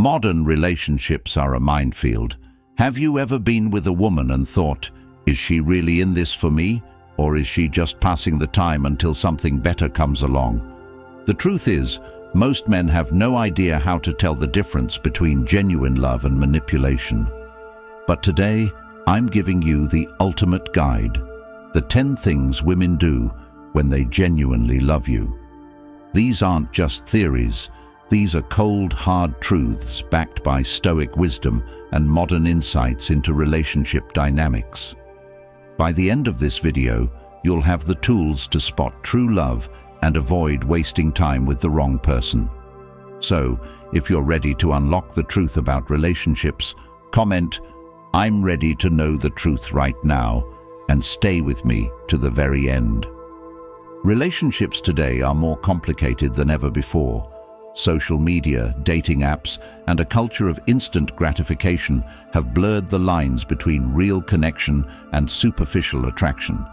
Modern relationships are a minefield. Have you ever been with a woman and thought, is she really in this for me? Or is she just passing the time until something better comes along? The truth is, most men have no idea how to tell the difference between genuine love and manipulation. But today, I'm giving you the ultimate guide, the 10 things women do when they genuinely love you. These aren't just theories. These are cold, hard truths backed by Stoic wisdom and modern insights into relationship dynamics. By the end of this video, you'll have the tools to spot true love and avoid wasting time with the wrong person. So, if you're ready to unlock the truth about relationships, comment, "I'm ready to know the truth right now," and stay with me to the very end. Relationships today are more complicated than ever before. Social media, dating apps, and a culture of instant gratification have blurred the lines between real connection and superficial attraction.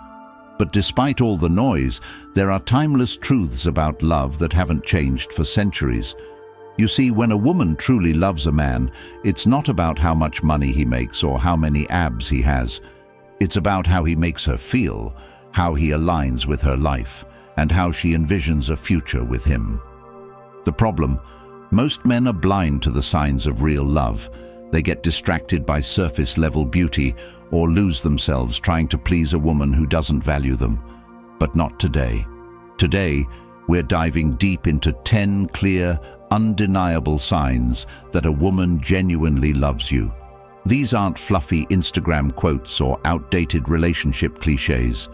But despite all the noise, there are timeless truths about love that haven't changed for centuries. You see, when a woman truly loves a man, it's not about how much money he makes or how many abs he has. It's about how he makes her feel, how he aligns with her life, and how she envisions a future with him. The problem, most men are blind to the signs of real love. They get distracted by surface-level beauty or lose themselves trying to please a woman who doesn't value them. But not today. Today, we're diving deep into 10 clear, undeniable signs that a woman genuinely loves you. These aren't fluffy Instagram quotes or outdated relationship clichés.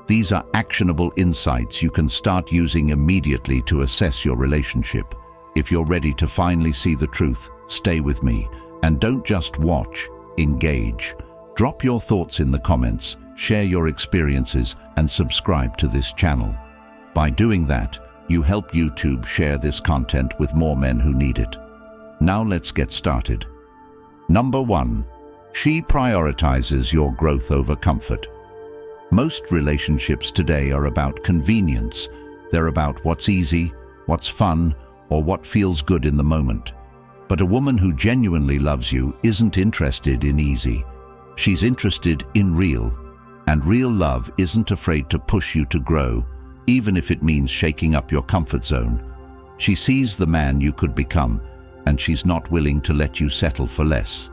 These are actionable insights you can start using immediately to assess your relationship. If you're ready to finally see the truth, stay with me. And don't just watch, engage. Drop your thoughts in the comments, share your experiences, and subscribe to this channel. By doing that, you help YouTube share this content with more men who need it. Now let's get started. Number 1. She prioritizes your growth over comfort. Most relationships today are about convenience. They're about what's easy, what's fun, or what feels good in the moment. But a woman who genuinely loves you isn't interested in easy. She's interested in real. And real love isn't afraid to push you to grow, even if it means shaking up your comfort zone. She sees the man you could become, and she's not willing to let you settle for less.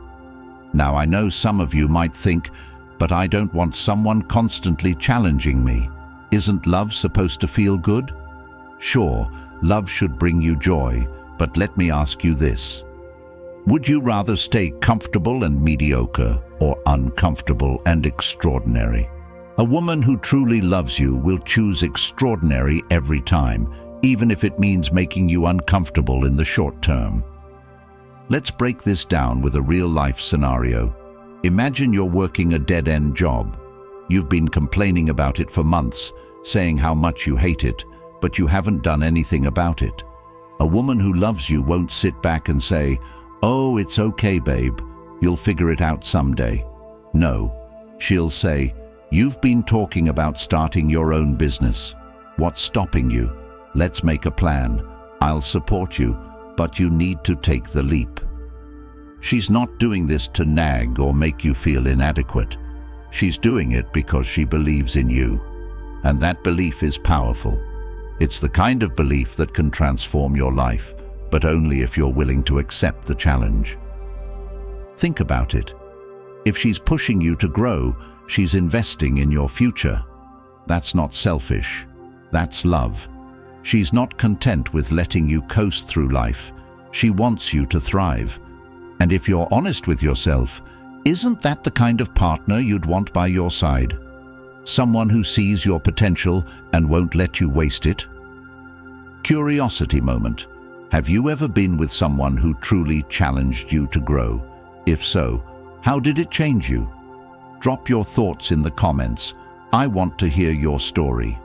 Now, I know some of you might think, but I don't want someone constantly challenging me. Isn't love supposed to feel good? Sure, love should bring you joy, but let me ask you this. Would you rather stay comfortable and mediocre or uncomfortable and extraordinary? A woman who truly loves you will choose extraordinary every time, even if it means making you uncomfortable in the short term. Let's break this down with a real-life scenario. Imagine you're working a dead-end job. You've been complaining about it for months, saying how much you hate it, but you haven't done anything about it. A woman who loves you won't sit back and say, "Oh, it's okay, babe. You'll figure it out someday." No, she'll say, "You've been talking about starting your own business. What's stopping you? Let's make a plan. I'll support you, but you need to take the leap." She's not doing this to nag or make you feel inadequate. She's doing it because she believes in you. And that belief is powerful. It's the kind of belief that can transform your life, but only if you're willing to accept the challenge. Think about it. If she's pushing you to grow, she's investing in your future. That's not selfish. That's love. She's not content with letting you coast through life. She wants you to thrive. And if you're honest with yourself, isn't that the kind of partner you'd want by your side? Someone who sees your potential and won't let you waste it? Curiosity moment. Have you ever been with someone who truly challenged you to grow? If so, how did it change you? Drop your thoughts in the comments. I want to hear your story.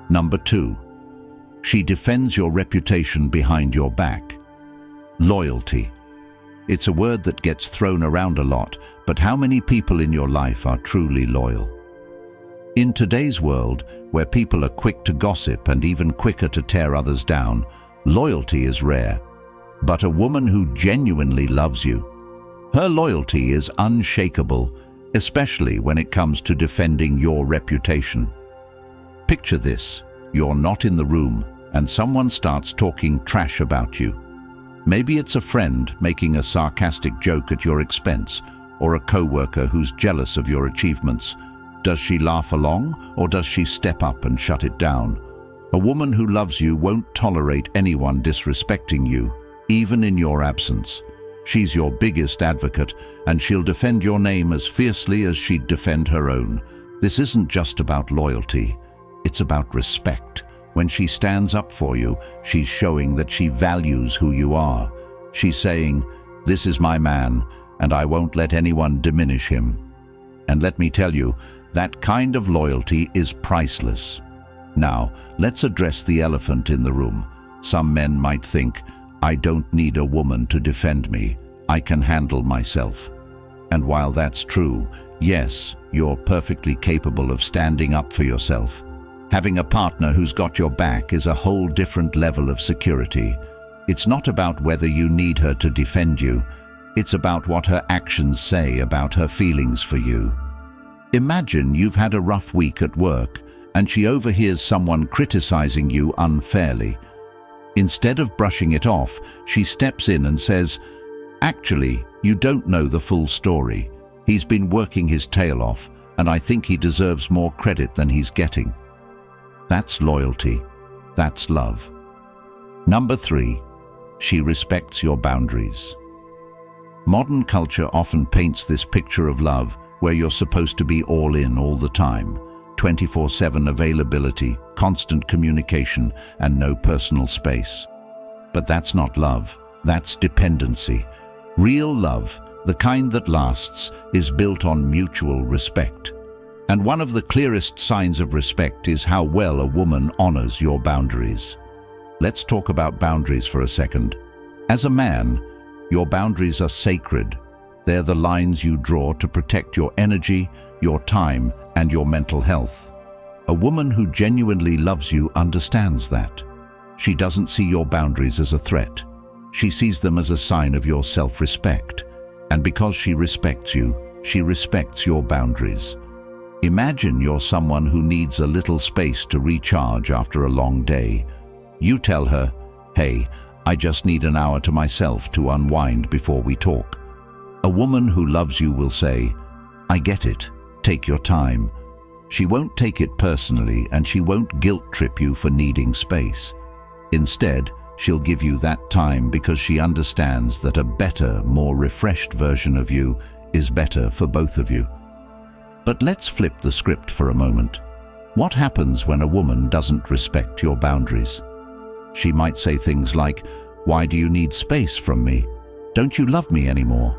Number 2. She defends your reputation behind your back. Loyalty. It's a word that gets thrown around a lot, but how many people in your life are truly loyal? In today's world, where people are quick to gossip and even quicker to tear others down, loyalty is rare. But a woman who genuinely loves you, her loyalty is unshakable, especially when it comes to defending your reputation. Picture this: you're not in the room and someone starts talking trash about you. Maybe it's a friend making a sarcastic joke at your expense, or a coworker who's jealous of your achievements. Does she laugh along, or does she step up and shut it down? A woman who loves you won't tolerate anyone disrespecting you, even in your absence. She's your biggest advocate, and she'll defend your name as fiercely as she'd defend her own. This isn't just about loyalty, it's about respect. When she stands up for you, she's showing that she values who you are. She's saying, "This is my man, and I won't let anyone diminish him." And let me tell you, that kind of loyalty is priceless. Now, let's address the elephant in the room. Some men might think, "I don't need a woman to defend me. I can handle myself." And while that's true, yes, you're perfectly capable of standing up for yourself. Having a partner who's got your back is a whole different level of security. It's not about whether you need her to defend you. It's about what her actions say about her feelings for you. Imagine you've had a rough week at work and she overhears someone criticizing you unfairly. Instead of brushing it off, she steps in and says, "Actually, you don't know the full story. He's been working his tail off, and I think he deserves more credit than he's getting." That's loyalty. That's love. Number 3, she respects your boundaries. Modern culture often paints this picture of love where you're supposed to be all in all the time. 24/7 availability, constant communication, and no personal space. But that's not love. That's dependency. Real love, the kind that lasts, is built on mutual respect. And one of the clearest signs of respect is how well a woman honors your boundaries. Let's talk about boundaries for a second. As a man, your boundaries are sacred. They're the lines you draw to protect your energy, your time, and your mental health. A woman who genuinely loves you understands that. She doesn't see your boundaries as a threat. She sees them as a sign of your self-respect. And because she respects you, she respects your boundaries. Imagine you're someone who needs a little space to recharge after a long day. You tell her, "Hey, I just need an hour to myself to unwind before we talk." A woman who loves you will say, "I get it. Take your time." She won't take it personally, and she won't guilt-trip you for needing space. Instead, she'll give you that time because she understands that a better, more refreshed version of you is better for both of you. But let's flip the script for a moment. What happens when a woman doesn't respect your boundaries? She might say things like, "Why do you need space from me? Don't you love me anymore?"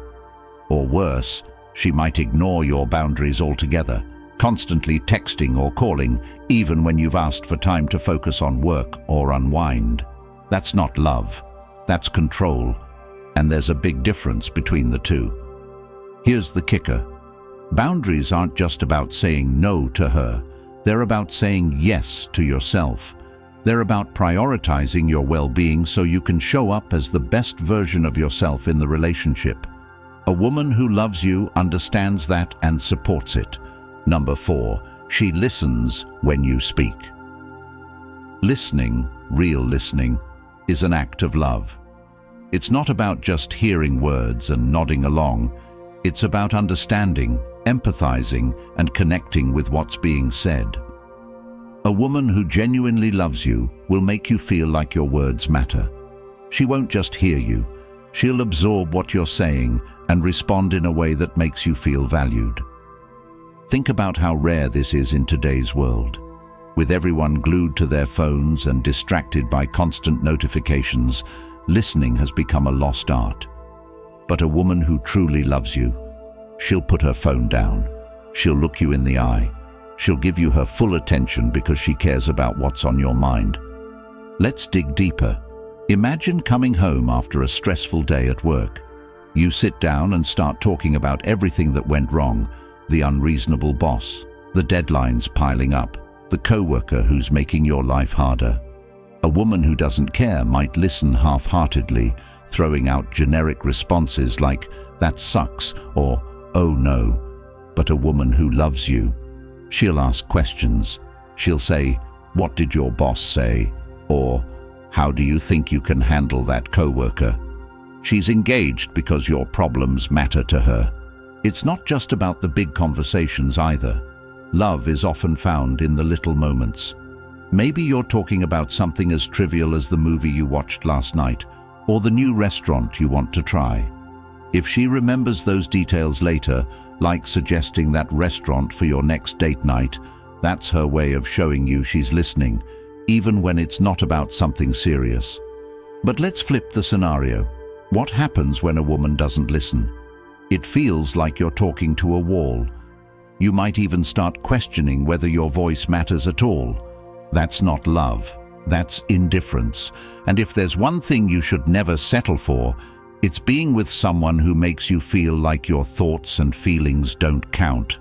Or worse, she might ignore your boundaries altogether, constantly texting or calling, even when you've asked for time to focus on work or unwind. That's not love. That's control. And there's a big difference between the two. Here's the kicker. Boundaries aren't just about saying no to her. They're about saying yes to yourself. They're about prioritizing your well-being so you can show up as the best version of yourself in the relationship. A woman who loves you understands that and supports it. Number 4, she listens when you speak. Listening, real listening, is an act of love. It's not about just hearing words and nodding along. It's about understanding, empathizing, and connecting with what's being said. A woman who genuinely loves you will make you feel like your words matter. She won't just hear you. She'll absorb what you're saying and respond in a way that makes you feel valued. Think about how rare this is in today's world. With everyone glued to their phones and distracted by constant notifications, listening has become a lost art. But a woman who truly loves you, she'll put her phone down. She'll look you in the eye. She'll give you her full attention because she cares about what's on your mind. Let's dig deeper. Imagine coming home after a stressful day at work. You sit down and start talking about everything that went wrong: the unreasonable boss, the deadlines piling up, the coworker who's making your life harder. A woman who doesn't care might listen half-heartedly, throwing out generic responses like, "That sucks," or "Oh no." But a woman who loves you, she'll ask questions. She'll say, "What did your boss say?" Or, "How do you think you can handle that coworker?" She's engaged because your problems matter to her. It's not just about the big conversations either. Love is often found in the little moments. Maybe you're talking about something as trivial as the movie you watched last night, or the new restaurant you want to try. If she remembers those details later, like suggesting that restaurant for your next date night, that's her way of showing you she's listening, even when it's not about something serious. But let's flip the scenario. What happens when a woman doesn't listen? It feels like you're talking to a wall. You might even start questioning whether your voice matters at all. That's not love. That's indifference. And if there's one thing you should never settle for, it's being with someone who makes you feel like your thoughts and feelings don't count.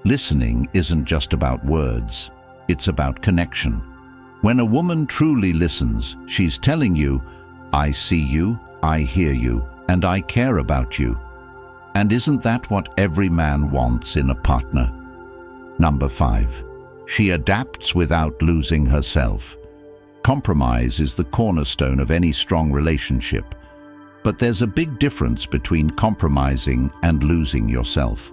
Listening isn't just about words. It's about connection. When a woman truly listens, she's telling you, "I see you, I hear you, and I care about you." And isn't that what every man wants in a partner? Number 5. She adapts without losing herself. Compromise is the cornerstone of any strong relationship. But there's a big difference between compromising and losing yourself.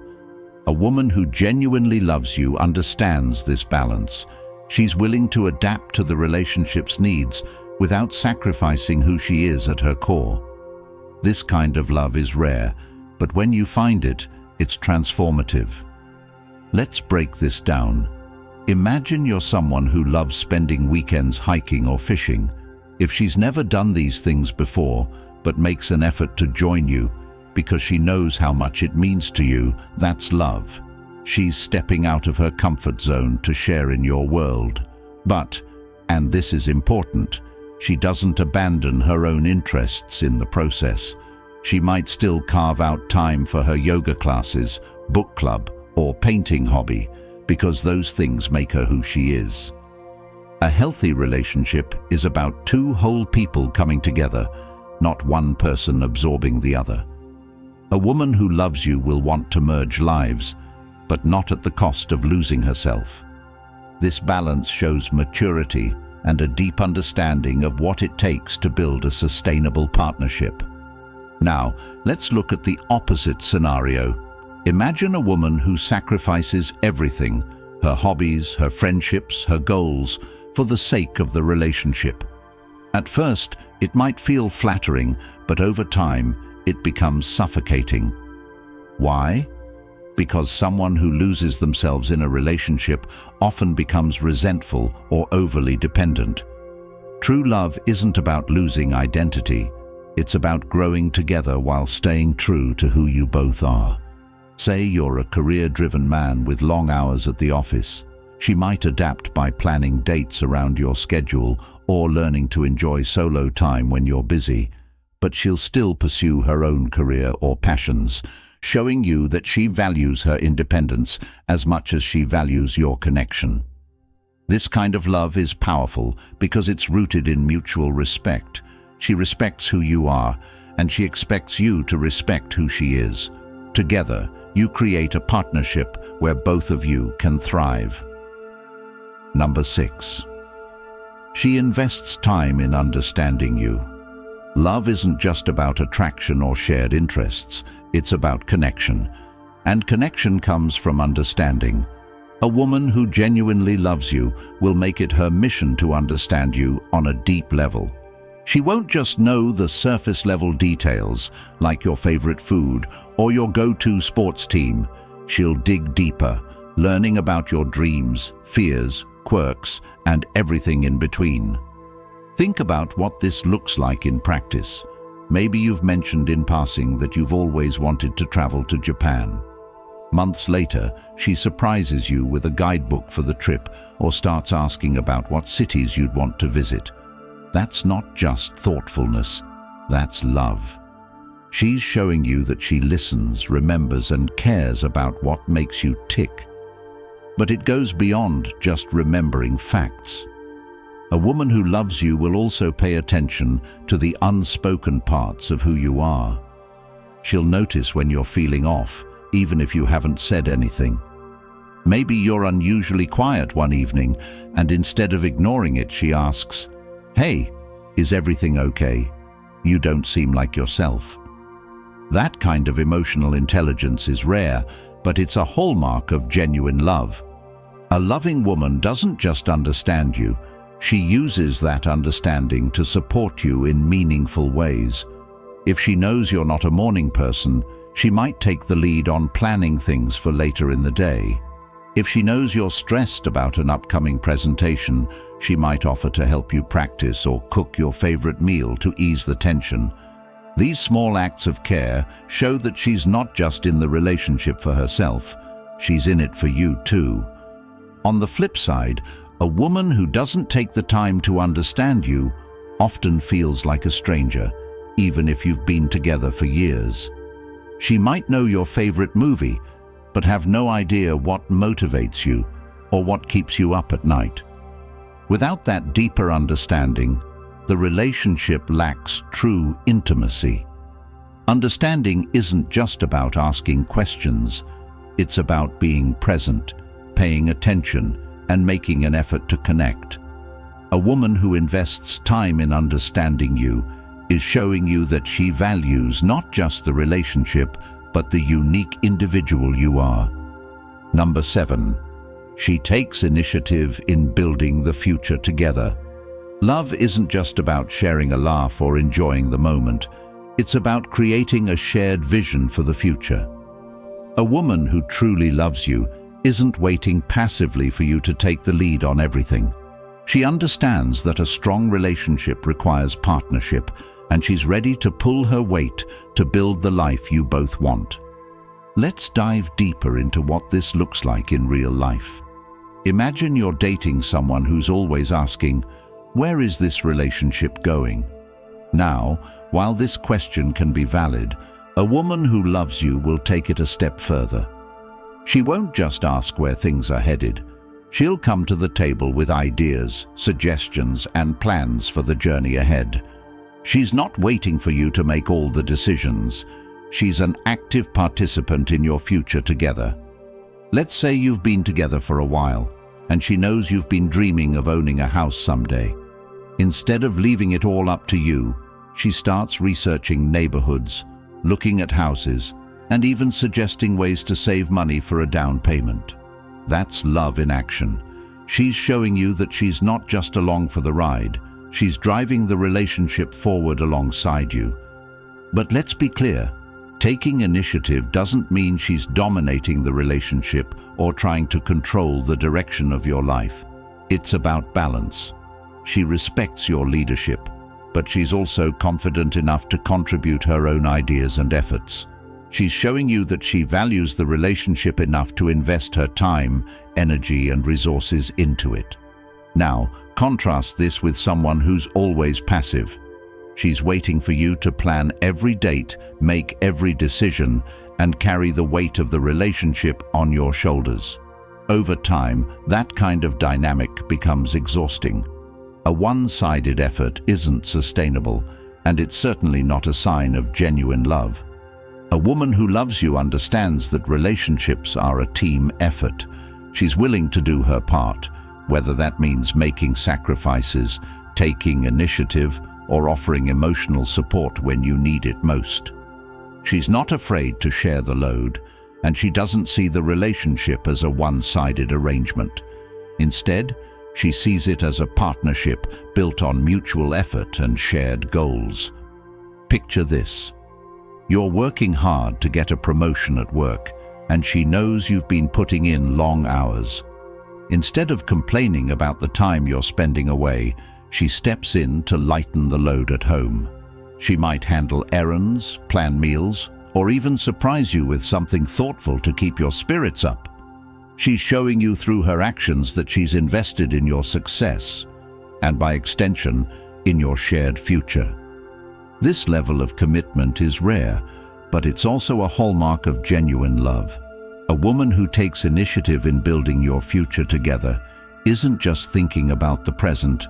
A woman who genuinely loves you understands this balance. She's willing to adapt to the relationship's needs without sacrificing who she is at her core. This kind of love is rare, but when you find it, it's transformative. Let's break this down. Imagine you're someone who loves spending weekends hiking or fishing. If she's never done these things before, but makes an effort to join you because she knows how much it means to you, that's love. She's stepping out of her comfort zone to share in your world. But, and this is important, she doesn't abandon her own interests in the process. She might still carve out time for her yoga classes, book club, or painting hobby, because those things make her who she is. A healthy relationship is about two whole people coming together, not one person absorbing the other. A woman who loves you will want to merge lives, but not at the cost of losing herself. This balance shows maturity and a deep understanding of what it takes to build a sustainable partnership. Now, let's look at the opposite scenario. Imagine a woman who sacrifices everything, her hobbies, her friendships, her goals, for the sake of the relationship. At first, it might feel flattering, but over time, it becomes suffocating. Why? Because someone who loses themselves in a relationship often becomes resentful or overly dependent. True love isn't about losing identity. It's about growing together while staying true to who you both are. Say you're a career-driven man with long hours at the office. She might adapt by planning dates around your schedule or learning to enjoy solo time when you're busy, but she'll still pursue her own career or passions, showing you that she values her independence as much as she values your connection. This kind of love is powerful because it's rooted in mutual respect. She respects who you are, and she expects you to respect who she is. Together, you create a partnership where both of you can thrive. Number 6. She invests time in understanding you. Love isn't just about attraction or shared interests, it's about connection. And connection comes from understanding. A woman who genuinely loves you will make it her mission to understand you on a deep level. She won't just know the surface-level details, like your favorite food or your go-to sports team. She'll dig deeper, learning about your dreams, fears, quirks, and everything in between. Think about what this looks like in practice. Maybe you've mentioned in passing that you've always wanted to travel to Japan. Months later, she surprises you with a guidebook for the trip or starts asking about what cities you'd want to visit. That's not just thoughtfulness, that's love. She's showing you that she listens, remembers, and cares about what makes you tick. But it goes beyond just remembering facts. A woman who loves you will also pay attention to the unspoken parts of who you are. She'll notice when you're feeling off, even if you haven't said anything. Maybe you're unusually quiet one evening, and instead of ignoring it, she asks, "Hey, is everything okay? You don't seem like yourself." That kind of emotional intelligence is rare, but it's a hallmark of genuine love. A loving woman doesn't just understand you, she uses that understanding to support you in meaningful ways. If she knows you're not a morning person, she might take the lead on planning things for later in the day. If she knows you're stressed about an upcoming presentation, she might offer to help you practice or cook your favorite meal to ease the tension. These small acts of care show that she's not just in the relationship for herself, she's in it for you too. On the flip side, a woman who doesn't take the time to understand you often feels like a stranger, even if you've been together for years. She might know your favorite movie, but have no idea what motivates you or what keeps you up at night. Without that deeper understanding, the relationship lacks true intimacy. Understanding isn't just about asking questions, it's about being present, paying attention, and making an effort to connect. A woman who invests time in understanding you is showing you that she values not just the relationship, but the unique individual you are. Number 7. She takes initiative in building the future together. Love isn't just about sharing a laugh or enjoying the moment. It's about creating a shared vision for the future. A woman who truly loves you isn't waiting passively for you to take the lead on everything. She understands that a strong relationship requires partnership, and she's ready to pull her weight to build the life you both want. Let's dive deeper into what this looks like in real life. Imagine you're dating someone who's always asking, "Where is this relationship going?" Now, while this question can be valid, a woman who loves you will take it a step further. She won't just ask where things are headed. She'll come to the table with ideas, suggestions, and plans for the journey ahead. She's not waiting for you to make all the decisions. She's an active participant in your future together. Let's say you've been together for a while, and she knows you've been dreaming of owning a house someday. Instead of leaving it all up to you, she starts researching neighborhoods, looking at houses, and even suggesting ways to save money for a down payment. That's love in action. She's showing you that she's not just along for the ride, she's driving the relationship forward alongside you. But let's be clear, taking initiative doesn't mean she's dominating the relationship or trying to control the direction of your life. It's about balance. She respects your leadership, but she's also confident enough to contribute her own ideas and efforts. She's showing you that she values the relationship enough to invest her time, energy, and resources into it. Now, contrast this with someone who's always passive. She's waiting for you to plan every date, make every decision, and carry the weight of the relationship on your shoulders. Over time, that kind of dynamic becomes exhausting. A one-sided effort isn't sustainable, and it's certainly not a sign of genuine love. A woman who loves you understands that relationships are a team effort. She's willing to do her part, whether that means making sacrifices, taking initiative, or offering emotional support when you need it most. She's not afraid to share the load, and she doesn't see the relationship as a one-sided arrangement. Instead, she sees it as a partnership built on mutual effort and shared goals. Picture this. You're working hard to get a promotion at work, and she knows you've been putting in long hours. Instead of complaining about the time you're spending away, she steps in to lighten the load at home. She might handle errands, plan meals, or even surprise you with something thoughtful to keep your spirits up. She's showing you through her actions that she's invested in your success, and by extension, in your shared future. This level of commitment is rare, but it's also a hallmark of genuine love. A woman who takes initiative in building your future together isn't just thinking about the present,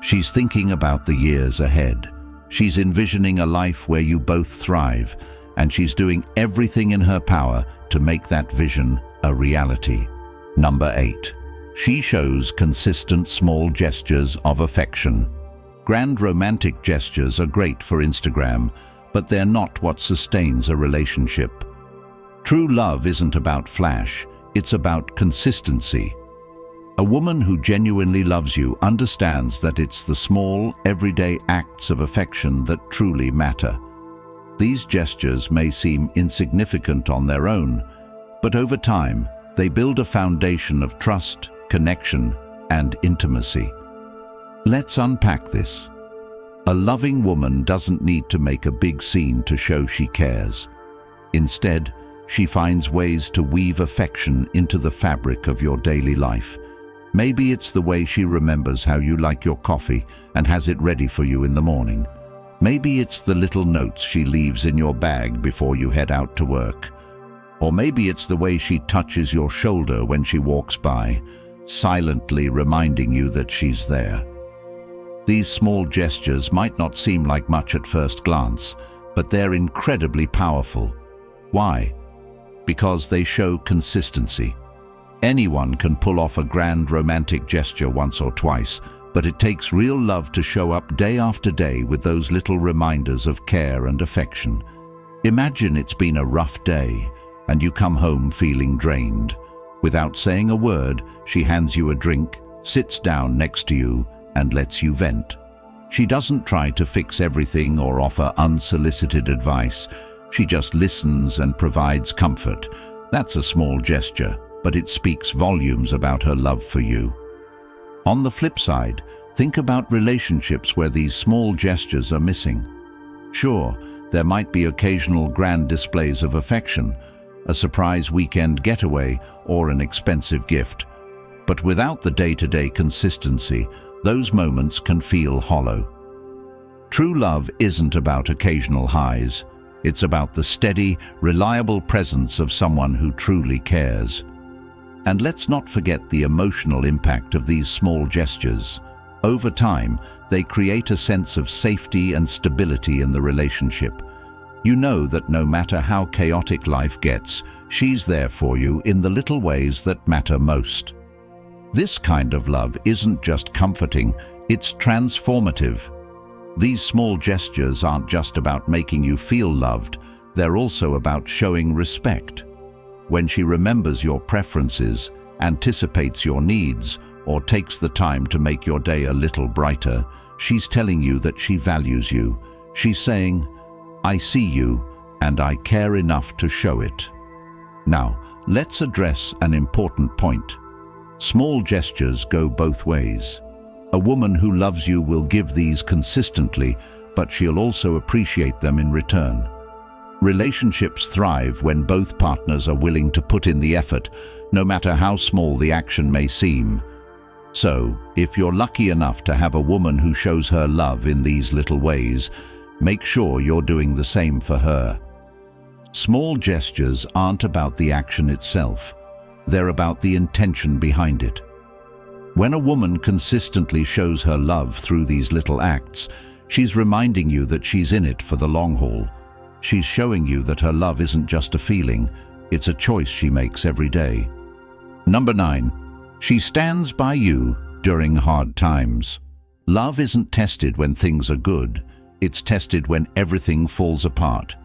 She's thinking about the years ahead. She's envisioning a life where you both thrive, and she's doing everything in her power to make that vision a reality. Number 8. She shows consistent small gestures of affection. Grand romantic gestures are great for Instagram, but they're not what sustains a relationship. True love isn't about flash, it's about consistency. A woman who genuinely loves you understands that it's the small, everyday acts of affection that truly matter. These gestures may seem insignificant on their own, but over time, they build a foundation of trust, connection, and intimacy. Let's unpack this. A loving woman doesn't need to make a big scene to show she cares. Instead, she finds ways to weave affection into the fabric of your daily life. Maybe it's the way she remembers how you like your coffee and has it ready for you in the morning. Maybe it's the little notes she leaves in your bag before you head out to work. Or maybe it's the way she touches your shoulder when she walks by, silently reminding you that she's there. These small gestures might not seem like much at first glance, but they're incredibly powerful. Why? Because they show consistency. Anyone can pull off a grand romantic gesture once or twice, but it takes real love to show up day after day with those little reminders of care and affection. Imagine it's been a rough day, and you come home feeling drained. Without saying a word, she hands you a drink, sits down next to you, and lets you vent. She doesn't try to fix everything or offer unsolicited advice. She just listens and provides comfort. That's a small gesture, but it speaks volumes about her love for you. On the flip side, think about relationships where these small gestures are missing. Sure, there might be occasional grand displays of affection, a surprise weekend getaway, or an expensive gift. But without the day-to-day consistency, those moments can feel hollow. True love isn't about occasional highs. It's about the steady, reliable presence of someone who truly cares. And let's not forget the emotional impact of these small gestures. Over time, they create a sense of safety and stability in the relationship. You know that no matter how chaotic life gets, she's there for you in the little ways that matter most. This kind of love isn't just comforting, it's transformative. These small gestures aren't just about making you feel loved, they're also about showing respect. When she remembers your preferences, anticipates your needs, or takes the time to make your day a little brighter, she's telling you that she values you. She's saying, "I see you, and I care enough to show it." Now, let's address an important point. Small gestures go both ways. A woman who loves you will give these consistently, but she'll also appreciate them in return. Relationships thrive when both partners are willing to put in the effort, no matter how small the action may seem. So, if you're lucky enough to have a woman who shows her love in these little ways, make sure you're doing the same for her. Small gestures aren't about the action itself. They're about the intention behind it. When a woman consistently shows her love through these little acts, she's reminding you that she's in it for the long haul. She's showing you that her love isn't just a feeling, it's a choice she makes every day. Number 9. She stands by you during hard times. Love isn't tested when things are good, it's tested when everything falls apart.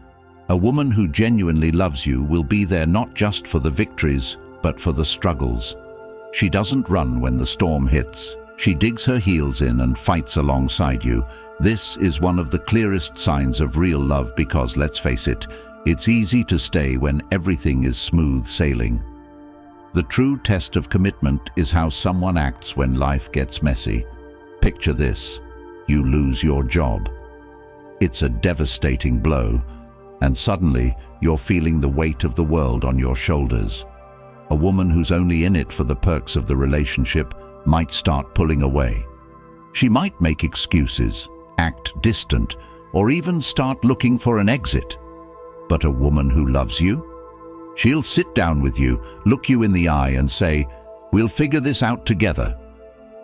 A woman who genuinely loves you will be there not just for the victories, but for the struggles. She doesn't run when the storm hits. She digs her heels in and fights alongside you. This is one of the clearest signs of real love because, let's face it, it's easy to stay when everything is smooth sailing. The true test of commitment is how someone acts when life gets messy. Picture this: you lose your job. It's a devastating blow, and suddenly you're feeling the weight of the world on your shoulders. A woman who's only in it for the perks of the relationship might start pulling away. She might make excuses, act distant, or even start looking for an exit. But a woman who loves you? She'll sit down with you, look you in the eye and say, "We'll figure this out together."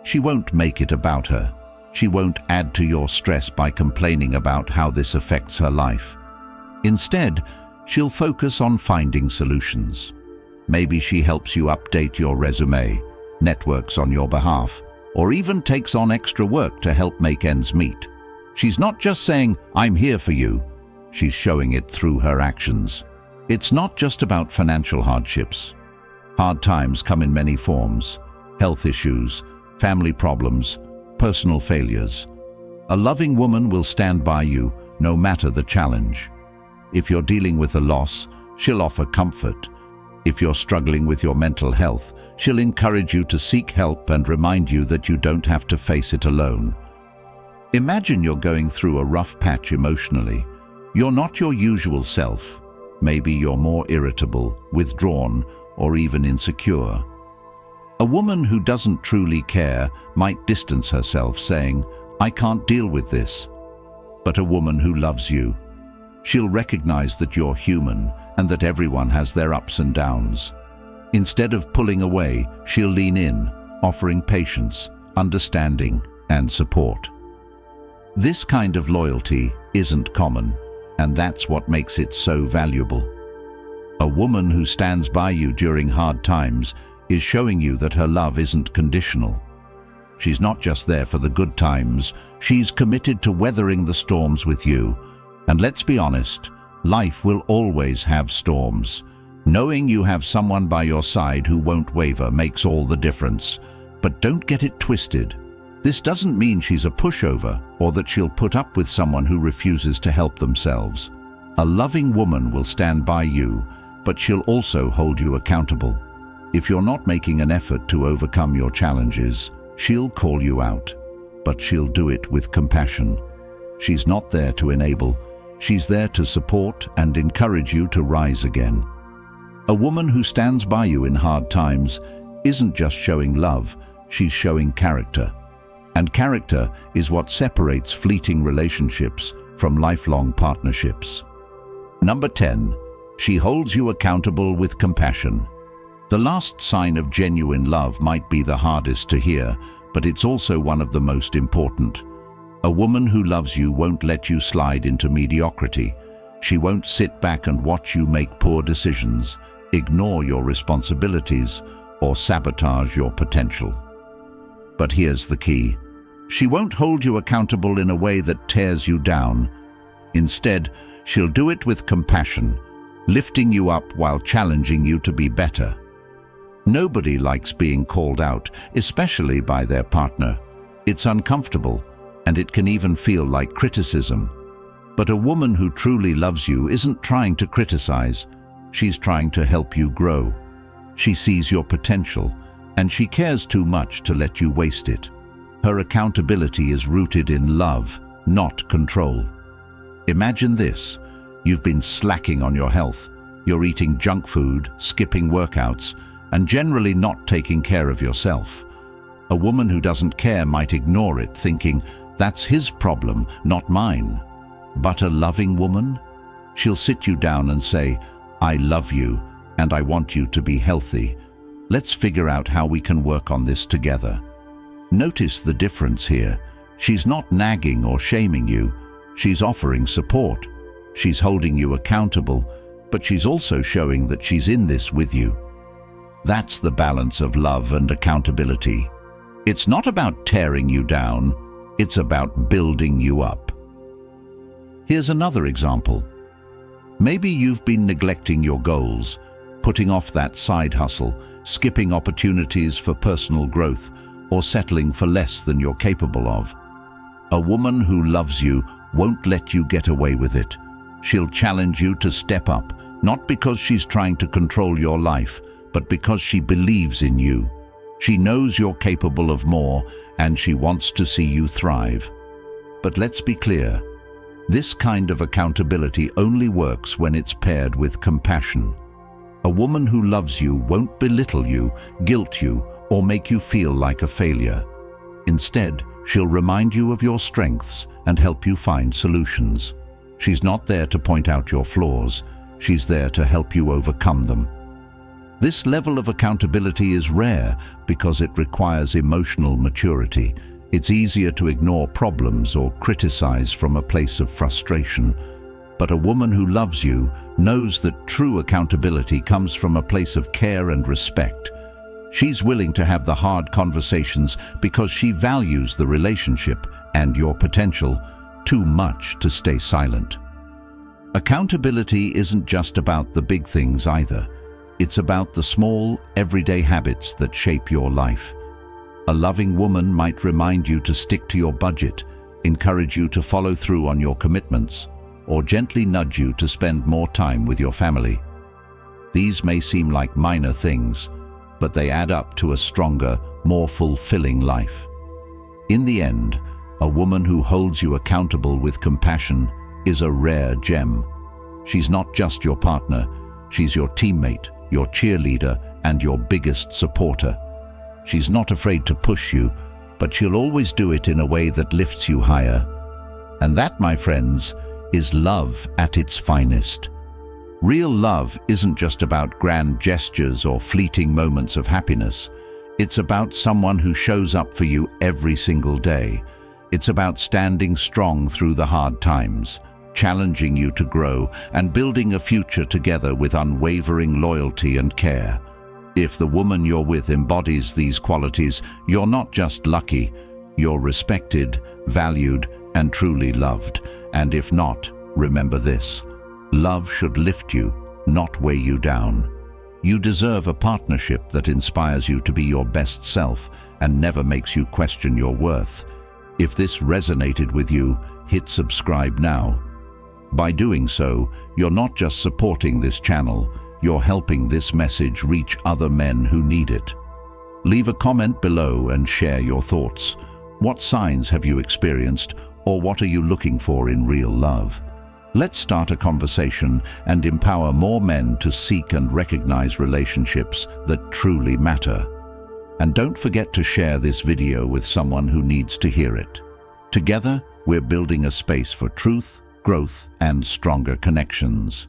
She won't make it about her. She won't add to your stress by complaining about how this affects her life. Instead, she'll focus on finding solutions. Maybe she helps you update your resume, networks on your behalf, or even takes on extra work to help make ends meet. She's not just saying, "I'm here for you." She's showing it through her actions. It's not just about financial hardships. Hard times come in many forms: health issues, family problems, personal failures. A loving woman will stand by you no matter the challenge. If you're dealing with a loss, she'll offer comfort. If you're struggling with your mental health, she'll encourage you to seek help and remind you that you don't have to face it alone. Imagine you're going through a rough patch emotionally. You're not your usual self. Maybe you're more irritable, withdrawn, or even insecure. A woman who doesn't truly care might distance herself, saying, "I can't deal with this." But a woman who loves you, she'll recognize that you're human and that everyone has their ups and downs. Instead of pulling away, she'll lean in, offering patience, understanding, and support. This kind of loyalty isn't common, and that's what makes it so valuable. A woman who stands by you during hard times is showing you that her love isn't conditional. She's not just there for the good times, she's committed to weathering the storms with you. And let's be honest, life will always have storms. Knowing you have someone by your side who won't waver makes all the difference. But don't get it twisted. This doesn't mean she's a pushover or that she'll put up with someone who refuses to help themselves. A loving woman will stand by you, but she'll also hold you accountable. If you're not making an effort to overcome your challenges, she'll call you out, but she'll do it with compassion. She's not there to enable, she's there to support and encourage you to rise again. A woman who stands by you in hard times isn't just showing love, she's showing character. And character is what separates fleeting relationships from lifelong partnerships. Number 10, she holds you accountable with compassion. The last sign of genuine love might be the hardest to hear, but it's also one of the most important. A woman who loves you won't let you slide into mediocrity. She won't sit back and watch you make poor decisions, ignore your responsibilities, or sabotage your potential. But here's the key. She won't hold you accountable in a way that tears you down. Instead, she'll do it with compassion, lifting you up while challenging you to be better. Nobody likes being called out, especially by their partner. It's uncomfortable, and it can even feel like criticism. But a woman who truly loves you isn't trying to criticize. She's trying to help you grow. She sees your potential, and she cares too much to let you waste it. Her accountability is rooted in love, not control. Imagine this. You've been slacking on your health. You're eating junk food, skipping workouts, and generally not taking care of yourself. A woman who doesn't care might ignore it, thinking, "That's his problem, not mine." But a loving woman? She'll sit you down and say, "I love you, and I want you to be healthy. Let's figure out how we can work on this together." Notice the difference here. She's not nagging or shaming you. She's offering support. She's holding you accountable, but she's also showing that she's in this with you. That's the balance of love and accountability. It's not about tearing you down, it's about building you up. Here's another example. Maybe you've been neglecting your goals, putting off that side hustle, skipping opportunities for personal growth, or settling for less than you're capable of. A woman who loves you won't let you get away with it. She'll challenge you to step up, not because she's trying to control your life, but because she believes in you. She knows you're capable of more, and she wants to see you thrive. But let's be clear, this kind of accountability only works when it's paired with compassion. A woman who loves you won't belittle you, guilt you, or make you feel like a failure. Instead, she'll remind you of your strengths and help you find solutions. She's not there to point out your flaws, she's there to help you overcome them. This level of accountability is rare because it requires emotional maturity. It's easier to ignore problems or criticize from a place of frustration. But a woman who loves you knows that true accountability comes from a place of care and respect. She's willing to have the hard conversations because she values the relationship and your potential too much to stay silent. Accountability isn't just about the big things either. It's about the small, everyday habits that shape your life. A loving woman might remind you to stick to your budget, encourage you to follow through on your commitments, or gently nudge you to spend more time with your family. These may seem like minor things, but they add up to a stronger, more fulfilling life. In the end, a woman who holds you accountable with compassion is a rare gem. She's not just your partner, she's your teammate, your cheerleader, and your biggest supporter. She's not afraid to push you, but she'll always do it in a way that lifts you higher. And that, my friends, is love at its finest. Real love isn't just about grand gestures or fleeting moments of happiness. It's about someone who shows up for you every single day. It's about standing strong through the hard times, challenging you to grow, and building a future together with unwavering loyalty and care. If the woman you're with embodies these qualities, you're not just lucky, you're respected, valued, and truly loved. And if not, remember this: love should lift you, not weigh you down. You deserve a partnership that inspires you to be your best self and never makes you question your worth. If this resonated with you, hit subscribe now. By doing so, you're not just supporting this channel, you're helping this message reach other men who need it. Leave a comment below and share your thoughts. What signs have you experienced, or what are you looking for in real love? Let's start a conversation and empower more men to seek and recognize relationships that truly matter. And don't forget to share this video with someone who needs to hear it. Together, we're building a space for truth, growth, and stronger connections.